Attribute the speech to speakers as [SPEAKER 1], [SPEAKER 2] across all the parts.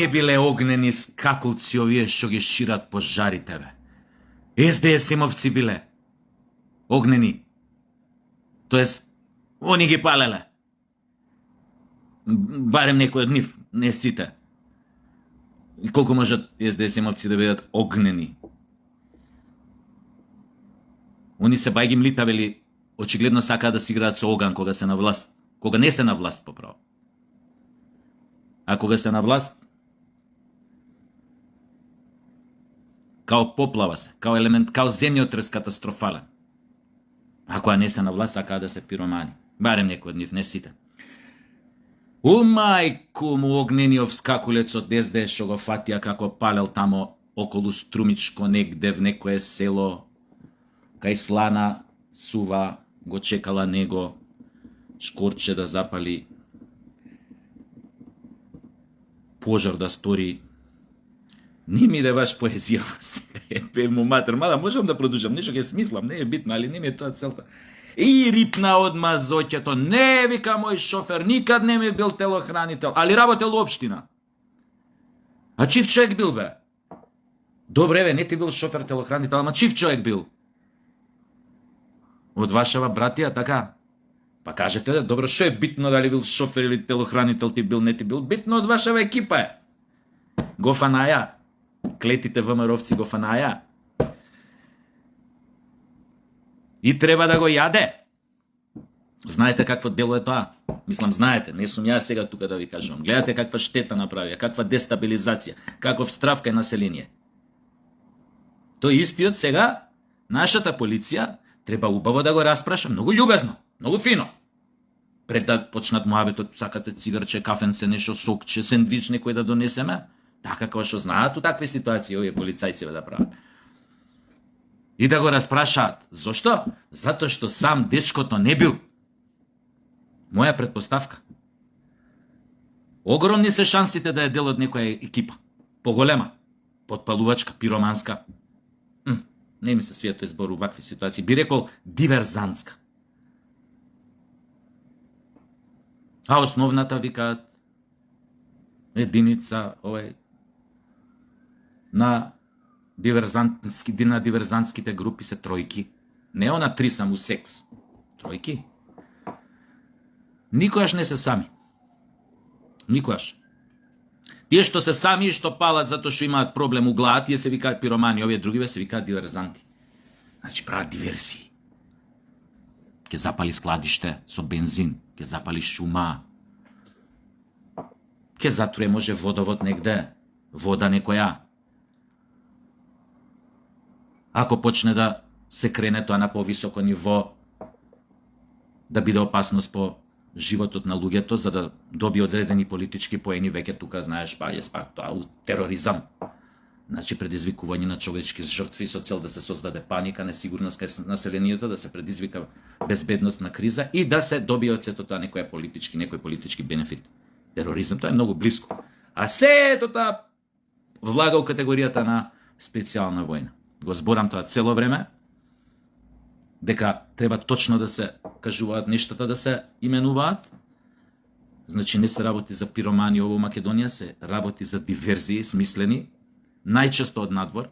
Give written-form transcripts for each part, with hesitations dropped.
[SPEAKER 1] не биле огнени скакулци овие што ги шират пожарите, бе. СДСМовци биле огнени. Тоест, они ги палеле. Барем некој од нив, не сите. И колку можат СДСМовци да бидат огнени? Они се бај ги млитавели, очигледно сакаат да си играат со оган кога се на власт. Кога не се на власт, поправо. А кога се на власт, као поплава се, као елемент, као земјотрес катастрофален. А кога не се на власт, сакаат да се пиромани. Барем некој од нив, не сите. У мајку му огнениов скакулец од СДС што го фатија како палел тамо околу Струмичко негде в некое село, кај слана сува, го чекала него шкорче да запали, пожар да стори. Не ми да баш поезија сега, му матер, мада можам да продолжам, нешто ќе смислам, не е битно, али не ми е тоа целта. И рипна одма зоќето, не, вика, мој шофер, никад не ми бил телохранител, али работел у општина. А чив човек бил, бе? Добре, бе, не ти бил шофер телохранител, ама чив човек бил? Од вашава братија, така? Па кажете, да, добро, шо е битно дали бил шофер или телохранител ти бил, не ти бил? Битно од вашава екипа е. Го фанаја. Клетите ВМРО-вци го фанаја. И треба да го јаде. Знаете какво дело е тоа? Мислам, знаете, не сум ја сега тука да ви кажам. Гледате каква штета направија, каква дестабилизација, каков страв кај население. Тој истиот сега, нашата полиција, треба убаво да го распраша, многу љубезно, многу фино. Пред да почнат муабетот, сакате цигарче, кафенце, нешто сокче, сендвич некој да донесеме, така како што знаат у такви ситуации овие полицајци да прават. И да го распрашаат. Зошто? Затоа што сам дечкото не бил. Моја предпоставка. Огромни се шансите да е дел од некоја екипа. Поголема. Подпалувачка, пироманска. Не ми се свија тој збор у вакви ситуации. Би рекол диверзантска. А основната, викаат, единица на диверзантските групи се тројки. Не она три само секс. Тројки. Никогаш не се сами. Никогаш. Тие што се сами и што палат затоа што имаат проблем у глава, тие се викаат пиромани, овие другиве се викаат диверзанти. Значи прават диверсии. Ке запали складиште со бензин, ке запали шума. Ке затуре може водовод негде, вода некоја. Ако почне да се крене тоа на повисоко ниво, да биде опасност по животот на луѓето, за да доби одредени политички поени, веќе тука, знаеш, тоа тероризам. Значи, предизвикување на човечки жртви со цел да се создаде паника, несигурност кај населението, да се предизвика безбедност на криза и да се добие од сето тоа некој политички бенефит. Тероризам, тоа е многу близко. А сето тоа влага у категоријата на специјална војна. Го зборам тоа цело време, дека треба точно да се кажуваат нештата, да се именуваат. Значи не се работи за пиромани во Македонија, се работи за диверзии смислени, најчесто од надвор,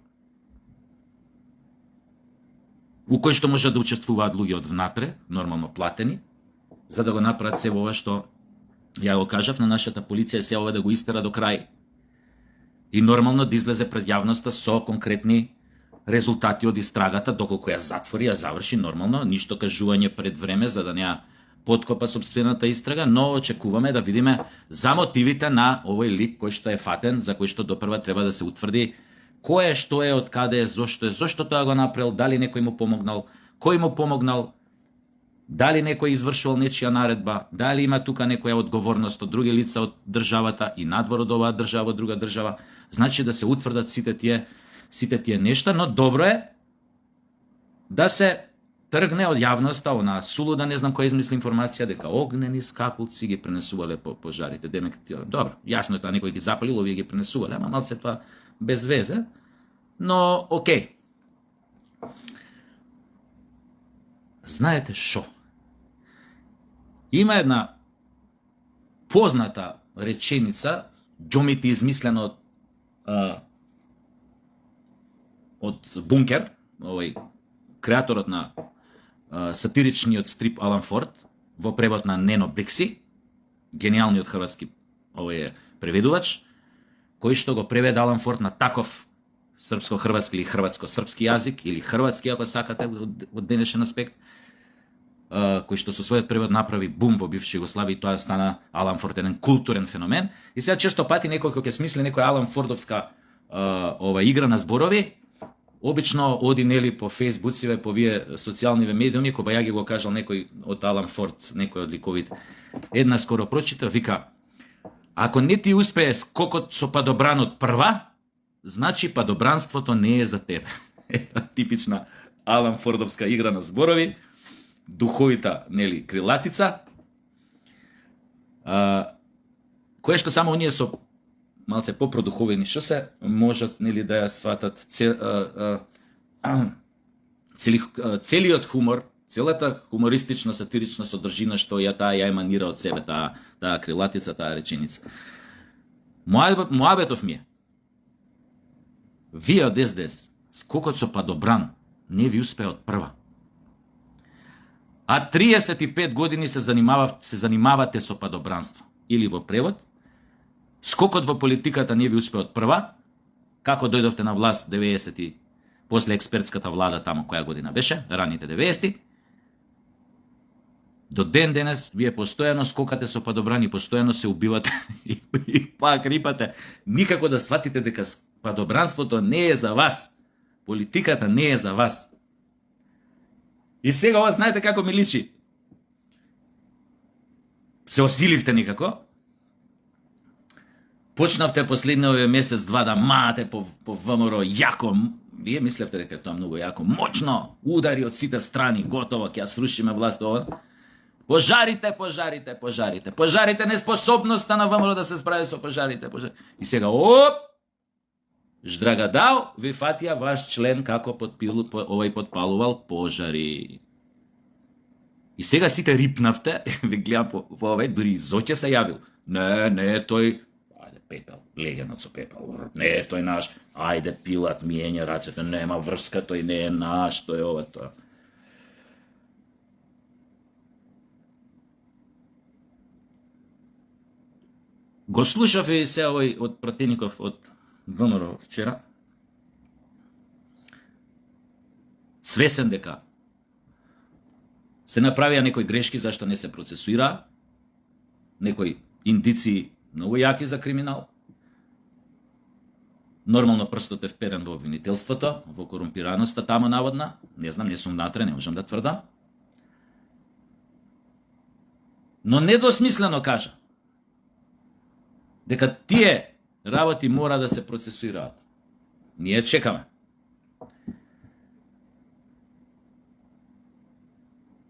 [SPEAKER 1] у кои што може да учествуваат луѓе од внатре, нормално платени, за да го направат се ова што ја го кажав на нашата полиција, се ова да го истера до крај. И нормално да излезе пред јавноста со конкретни резултати од истрагата, доколку ја затвори, ја заврши нормално, ништо кажување пред време за да не ја подкопа собствената истрага, но очекуваме да видиме за мотивите на овој лик кој што е фатен, за кој што допрва треба да се утврди кој е, што е, од каде е, зошто тоа го направил, дали некој му помогнал, кој му помогнал, дали некој извршувал нечија наредба, дали има тука некоја одговорност од други лица од државата и надвор од оваа држава, од друга држава. Значи да се утврдат сите тие нешта, но добро е да се тргне од јавноста она сулуда, не знам кој измисли информација дека огнени скакулци ги пренесувале по пожарите. Демек, добро, јасно е тоа, некој ги запалил, овие ги пренесувале, ама малце тоа без везе, но окей. Знаете шо? Има една позната реченица, џомити измислено од Бункер, креаторот на сатиричниот стрип Алан Форд, во превод на Нено Брикси, гениалниот хрватски преведувач, кој што го преведе Алан Форд на таков српско-хрватски или хрватско-српски јазик, или хрватски, ако сакате, од денешен аспект, кој што со својот превод направи бум во бивша Југославија и тоа стана Алан Форд еден културен феномен. И сега често пати некој кој ќе смисли некоја Алан Фордовска игра на зборови, обично оди нели по фејсбуциве, по вие социјалниве медиуми, кој ја ги го кажал некој од Алан Форд, некој од ликовите. Една скоро прочита, вика: ако не ти успее скокот со падобранот прва, значи падобранството не е за тебе. Типична Алан Фордовска игра на зборови, духовита, нели, крилатица, која што само оние со малце попродуховени што се можат, нели, да ја сватат целиот хумор, целата хумористична сатирична содржина што ја еманира од себе, таа крилатица, таа реченица. Моабетов ми е: вие од СДС, скокот со падобран не ви успее од прва. А 35 години се занимавате со падобранство. Или во превод: скокот во политиката не ви успе од прва, како дојдовте на власт 90-ти, после експертската влада тамо, која година беше, раните 90-ти, до ден денес вие постојано скокате со падобран и постојано се убивате и пак рипате. Никако да сватите дека падобранството не е за вас. Политиката не е за вас. И сега ова знаете како ми личи? Се осиливте никако. Почнавте последниот месец-два да маате по ВМРО јако. Вие мислевте дека тоа многу јако, мочно, удари од сите страни, готово, ќе ја срушиме власт ова. Пожарите, пожарите, пожарите. Пожарите, неспособноста на ВМРО да се справи со пожарите. И сега, ждрагадал, ви фатија ваш член како подпалувал пожари. И сега сите рипнавте, ви гледам по дури Зоќе се јавил. Не, тој, ајде пепел, легенот со пепел, не, тој наш, ајде пилат, миење рацете, нема врска, тој не е наш, тој ова, тоа. Го слушав и се овој од пратеников од ВМРО вчера. Свесен дека се направија некои грешки зашто не се процесуира, некои индици многу јаки за криминал. Нормално прстот е вперен во обвинителството, во корумпираноста тамо наводна. Не знам, не сум внатре, не можам да тврдам. Но недвосмислено кажа дека тие работи мора да се процесуираат. Ние чекаме.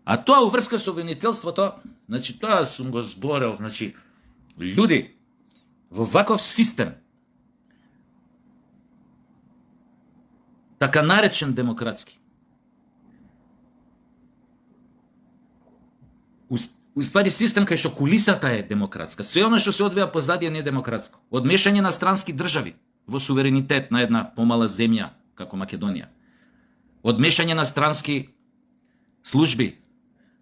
[SPEAKER 1] А тоа уврска со обвинителството, значи тоа сум го зборел, значи луѓе во ваков систем, така наречен демократски, уствари систем кај што кулисата е демократска. Све оно што се одвија позади е недемократско. Одмешање на странски држави во суверенитет на една помала земја како Македонија. Одмешање на странски служби,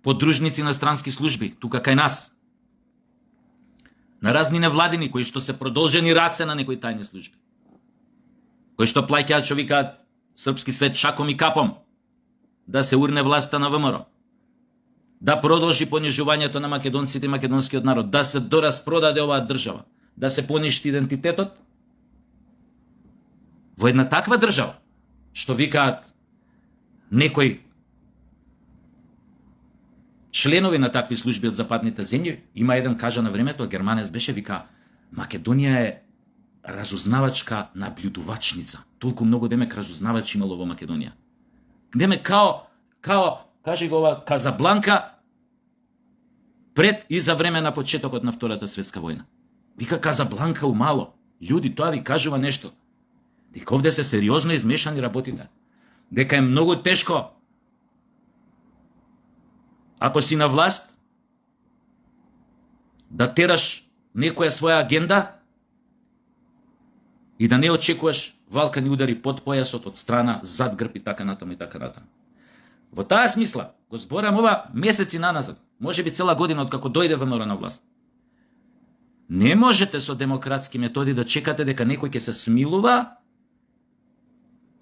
[SPEAKER 1] подружници на странски служби, тука кај нас. На разни невладини кои што се продолжени раце на некои тајни служби. Кои што плаќаат, што викаат српски свет шаком и капом, да се урне власта на ВМРО. Да продолжи понижувањето на македонците и македонскиот народ, да се доразпродаде оваа држава, да се поништи идентитетот. Во една таква држава, што викаат некои членови на такви служби од западните земји, има еден кажа на времето, германец беше, вика, Македонија е разузнавачка наблюдувачница. Толку многу демек разузнавач имало во Македонија. Демек као кажи го ова, Казабланка пред и за време на почетокот на Втората светска војна. Вика Казабланка умало. Луѓе, тоа ви кажува нешто. Дека овде се сериозно измешани работите. Дека е многу тешко. Ако си на власт, да тераш некоја своја агенда И да не очекуваш валкани удари под појасот, од страна, зад грб и така натаму и така натаму. Во таа смисла, го зборам ова месеци наназад, може би цела година од како дојде ВМРО на власт. Не можете со демократски методи да чекате дека некој ќе се смилува,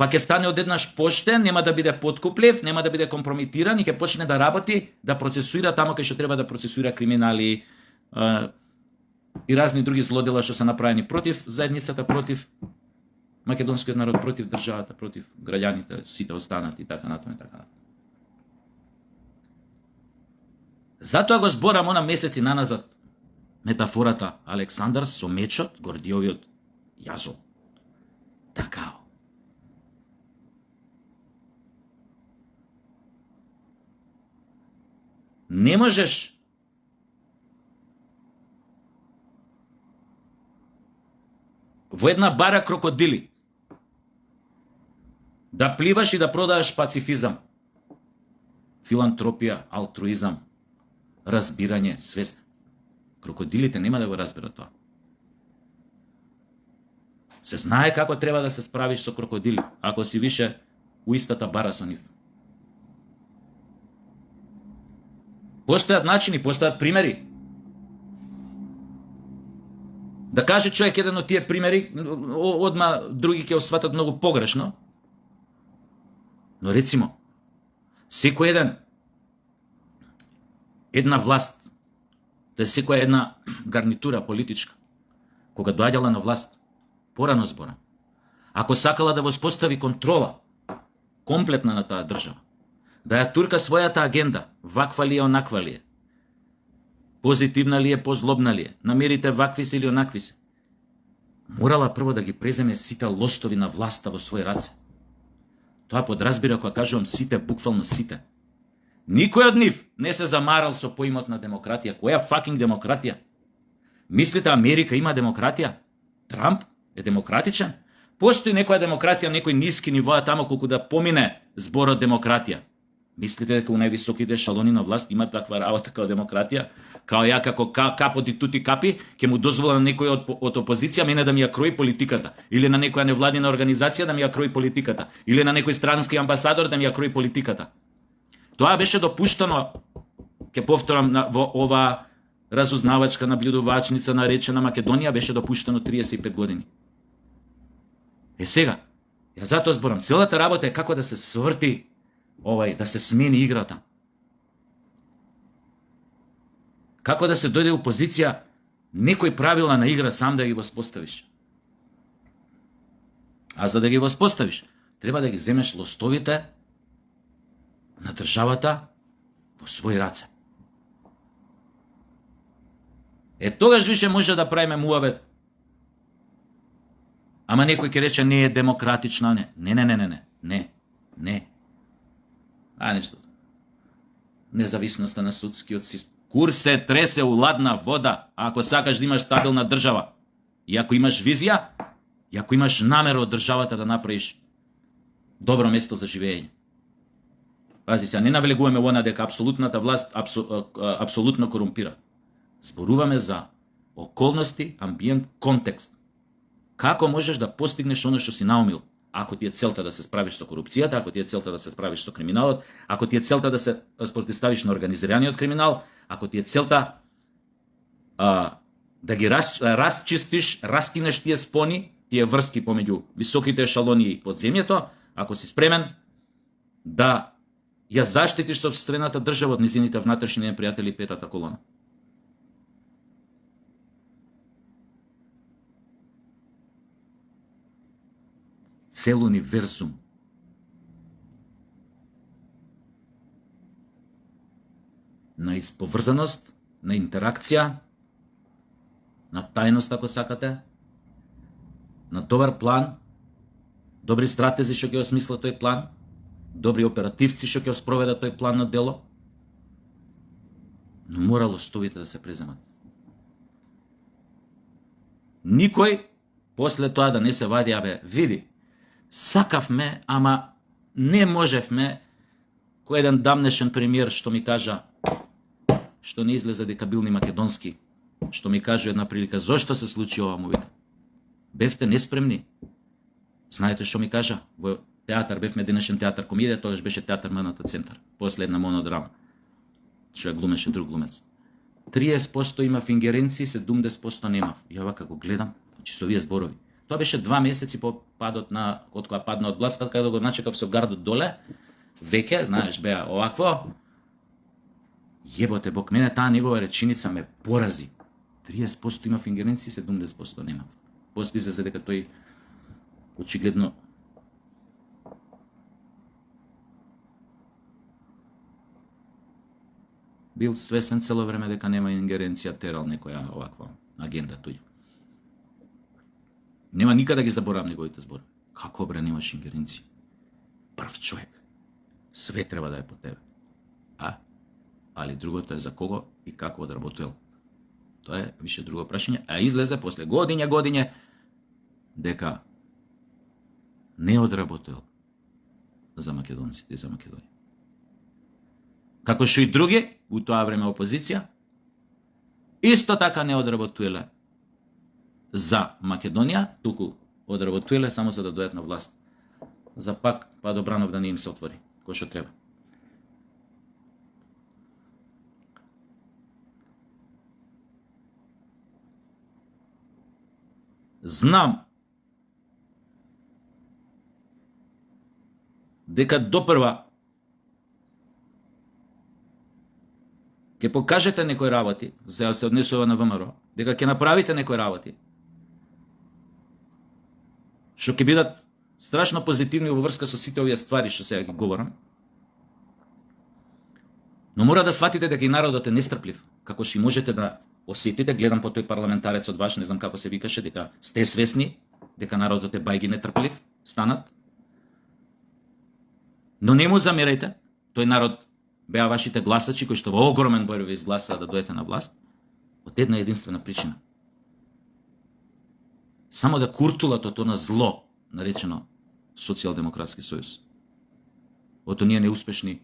[SPEAKER 1] па ќе стане одеднаш поштен, нема да биде подкуплив, нема да биде компрометиран и ќе почне да работи, да процесуира тамо кај што треба да процесуира криминали и разни други злодела што се направени против заедницата, против македонскиот народ, против државата, против граѓаните, сите останати и така натаму и така натаму. Затоа го зборам она месеци наназад метафората Александар со мечот, Гордиовиот јазол. Така. Не можеш во една бара крокодили да пливаш и да продаваш пацифизам, филантропија, алтруизам, разбирање, свест. Крокодилите нема да го разберат тоа. Се знае како треба да се справиш со крокодили, ако си више у истата бара со нив. Постојат начини, постојат примери. Да каже човек еден од тие примери, одма други ќе осватат многу погрешно. Но рецимо, секој една власт, да е секоја една гарнитура политичка, кога доаѓала на власт, порано збора, ако сакала да воспостави контрола комплетна на таа држава, да ја турка својата агенда, ваква ли е, онаква ли е, позитивна ли е, позлобна ли е, намерите вакви се или онакви се, морала прво да ги преземе сите лостови на власта во своји раце. Тоа подразбира кога кажувам сите, буквално сите. Никој од нив не се замарал со поимот на демократија. Која факинг демократија? Мислите Америка има демократија? Трамп е демократичен? Постои некоја демократија, некој ниски нивоа тамо колку да помине зборот демократија. Мислите дека у највисоките шалони на власт има таква работа као демократија? Као ја како капо ди тути капи, ќе му дозвола на некој од опозиција мене да ми ја крои политиката, или на некоја невладина организација да ми ја крои политиката, или на некој странски амбасадор да ми ја крои политиката. Тоа беше допуштено, ќе повторам, во ова разузнавачка наблюдувачница наречена Македонија, беше допуштено 35 години. Сега, ја затоа зборам, целата работа е како да се сврти да се смени играта. Како да се дојде у позиција некој правила на игра сам да ги воспоставиш. А за да ги воспоставиш, треба да ги земеш лостовите на државата во своји раце. Тогаш више може да правиме муабет. Ама некој ќе рече не е демократична, не. Нешто. Независноста на судскиот систем. Кур се тресе у ладна вода, ако сакаш да имаш стабилна држава. И ако имаш визија, и ако имаш намера од државата да направиш добро место за живење. Пази се, не навлегуваме во она дека апсолутната власт апсолутно корумпира. Зборуваме за околности, амбиент, контекст. Како можеш да постигнеш оно што си наумил? Ако ти е целта да се справиш со корупцијата, ако ти е целта да се справиш со криминалот, ако ти е целта да се спротивставиш на организираниот криминал, ако ти е целта да ги расчистиш, раскинеш тие спони, тие врски помеѓу високите ешалони и подземјето, ако си спремен да ја заштитиш сопствената држава од низините внатрешни непријатели петата колона. Цел универзум на исповрзаност, на интеракција, на тајност, ако сакате, на добар план, добри стратези што ќе осмислат тој план, добри оперативци што ќе спроведат тој план на дело, но мора лостовите да се преземат. Никој после тоа да не се вади, види, сакавме, ама не можевме, кој еден дамнешен премиер што ми кажа, што не излезе дека билни македонски, што ми кажа една прилика, зошто се случи ова, му вика. Бевте неспремни. Знаете што ми кажа? Во театар бевме денешен театар комедија, тогаш беше театар МНТ центар. После една монодрама. Што ја глумеше друг глумец. 30% имав ингеренции, 70% немав. И ова како гледам, значи со овие зборови. Тоа беше 2 месеци по падот на од кога падна од власт, кога го начекав со гардот доле. Веќе, знаеш, беа овакво. Јеботе Бог, мене таа негова реченица ме порази. 30% имав ингеренции, 70% немав. После се дека тој очигледно бил свесен цело време дека нема ингеренција, терал некоја оваква агенда туѓа. Нема никада ги заборавам неговите збори. Како бре немаш ингеренција? Прв човек. Све треба да е по тебе. Али другото е за кого и како одработувал. Тоа е више друго прашање, а излезе после годиње дека не одработувал за македонците и за Македонија. Како што и други, у тоа време опозиција, исто така не одработувале за Македонија, туку одработувале само за да дојдат на власт. За пак Падобранов да не им се отвори, кој што треба. Знам дека допрва ќе покажете некои работи, за да се однесува на ВМРО, дека ќе направите некои работи, што ќе бидат страшно позитивни во врска со сите овие ствари што сега ги говорам, но мора да сватите дека и народот е нестрплив, како што и можете да осетите, гледам по тој парламентарец од ваш, не знам како се викаше, дека сте свесни дека народот е бајги нетрплив, станат. Но не му замерајте, тој народ беа вашите гласачи кои што во огромен број ви изгласаа да дојдете на власт, од една единствена причина. Само да куртулат од она зло, наречено Социјалдемократски сојуз. Од оние неуспешни,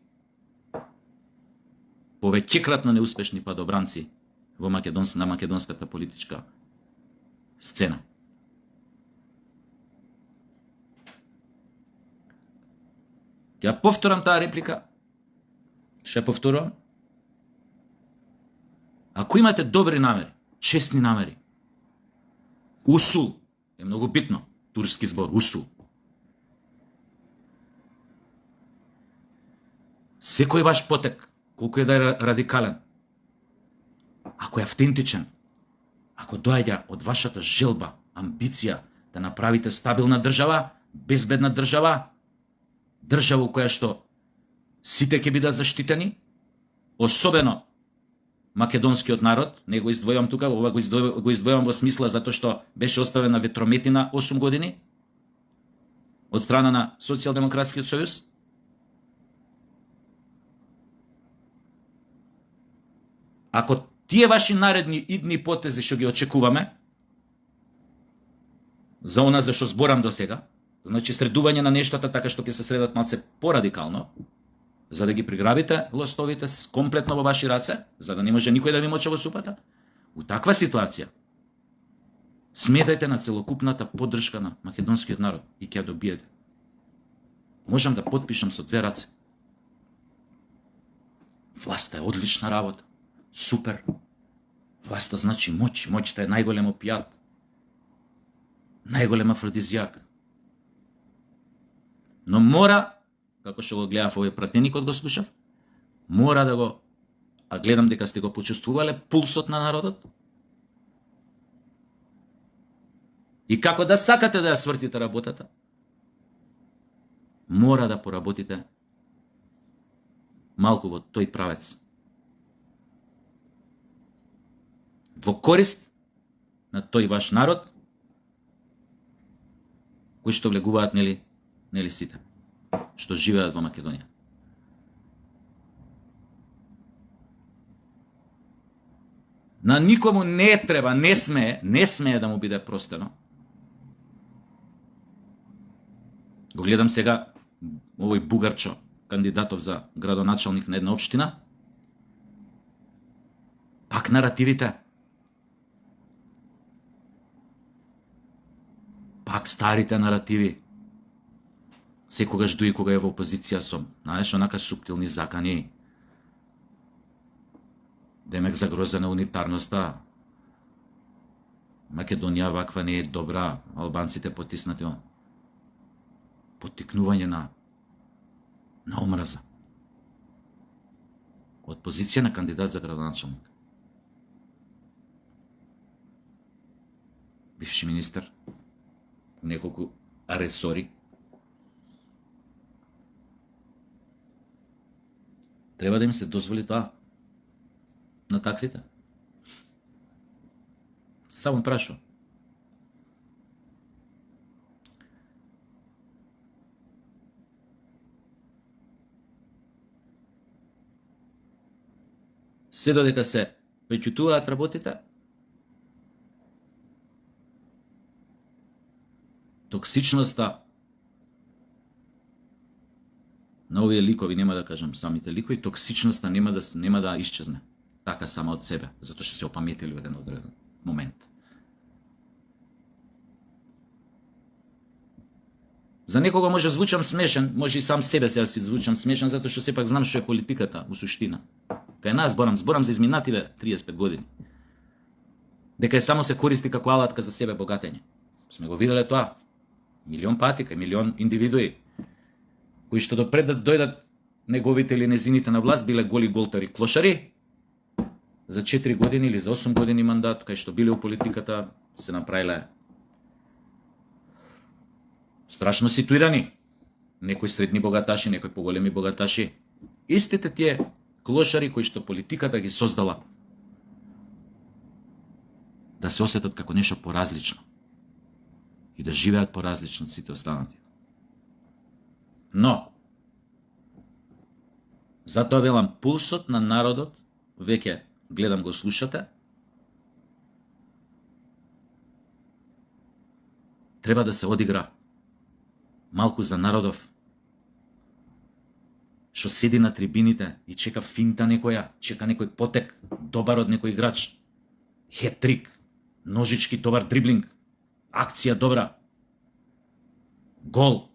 [SPEAKER 1] повеќекратно неуспешни падобранци во на македонската политичка сцена. Ќе ја повторам таа реплика. Ще ја повторувам. Ако имате добри намери, честни намери, усул е многу битно, турски збор, усул. Секој ваш потек, колку е да е радикален, ако е автентичен, ако доаѓа од вашата желба, амбиција да направите стабилна држава, безбедна држава, држава која што сите ќе бидат заштитени, особено македонскиот народ, не го издвојувам тука, ова го издвојувам во смисла затоа што беше оставена ветрометина 8 години од страна на Социјалдемократскиот сојуз. Ако тие ваши наредни идни потези што ги очекуваме, за она за што зборам до сега, значи средување на нештата така што ќе се средат малце порадикално, за да ги приграбите лостовите комплетно во ваши раце, за да не може никој да ви моча во супата, у таква ситуација сметајте на целокупната поддршка на македонскиот народ и ќе ја добиете. Можам да потпишам со 2 раце. Власта е одлична работа. Супер. Власта значи моќ. Моќта е најголем опијат. Најголем афродизијак. Но мора, како што го гледав овој пратеникот го слушав, мора да го, а гледам дека сте го почувствувале пулсот на народот. И како да сакате да ја свртите работата, мора да поработите малку во тој правец. Во корист на тој ваш народ, кои што влегуваат, нели сите, што живеат во Македонија. На никому не треба, не смее да му биде простено. Го гледам сега овој бугарчо, кандидатов за градоначалник на една општина. Пак наративите. пак старите наративи. Секогаш дуи кога е во опозиција сум, знаеш, онака суптилни закани. Демек загрозена унитарноста. Македонија ваква не е добра, албанците потиснати. Поттикнување на омраза. Од позиција на кандидат за градоначалник. Бивши министер, неколку ресори. Треба да им се дозволи тоа на таквите. Само прашувам. Се додека се веќутуваат работите, токсичноста на овие ликови, нема да кажам самите ликови, токсичноста нема да исчезне така сама од себе, затоа што се опаметили во еден одреден момент. За некого може звучам смешен, може и сам себе се си звучам смешен, затоа што сепак знам што е политиката у суштина. Кај нас зборам за изминативе 35 години. Дека само се користи како алатка за себе богатење. Сме го виделе тоа. Милион пати, кај милион индивидуи, кои што допред да дојдат неговите или незините на власт, биле голи голтари клошари, за 4 години или за 8 години мандат, кај што биле у политиката, се направиле страшно ситуирани. Некои средни богаташи, некои поголеми богаташи. Истите тие клошари кои што политиката ги создала да се осетат како нешто поразлично и да живеат поразлично од сите останати. Но, затоа велам, пулсот на народот, веќе гледам го слушате, треба да се одигра малку за народов, што седи на трибините и чека финта некоја, чека некој потек, добар од некој играч, хет-трик, ножички добар дриблинг, акција добра, гол,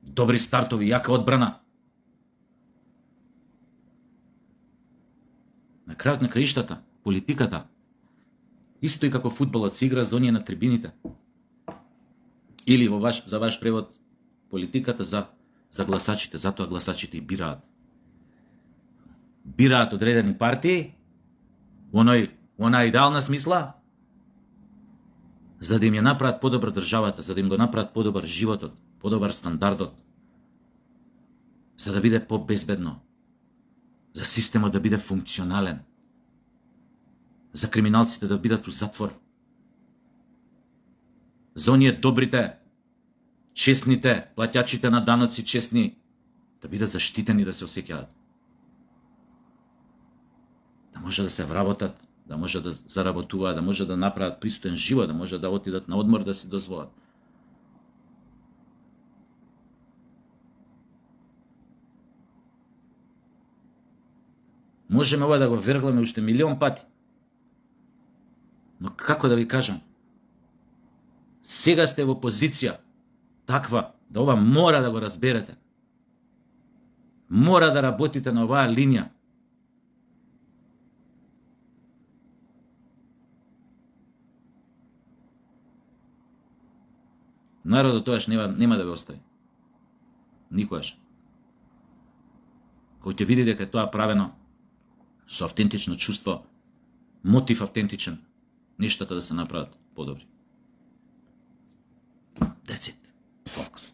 [SPEAKER 1] добри стартови, јака одбрана. На крајот на краиштата, политиката, исто и како фудбалот се игра за оние на трибините. Или за ваш превод, политиката за гласачите, затоа гласачите и бираат. Бираат одредени партии, она идеална смисла, за да им ја направат подобра државата, за да им го направат подобар животот, подобар стандардот, за да биде побезбедно, за системот да биде функционален, за криминалците да бидат у затвор, за оние добрите, честните, платјачите на даноци честни, да бидат заштитени, да се осеќават. Да може да се вработат, да може да заработуваат, да може да направат пристоен живот, да може да отидат на одмор, да си дозволат. Можеме ова да го вергламе уште милион пати. Но како да ви кажам, сега сте во позиција таква, да ова мора да го разберете. Мора да работите на оваа линија. Народот тоаш нема да ве остави. Никогаш. Кој ќе види дека тоа правено со автентично чувство, мотив автентичен, нештата да се направат подобри. That's it, folks.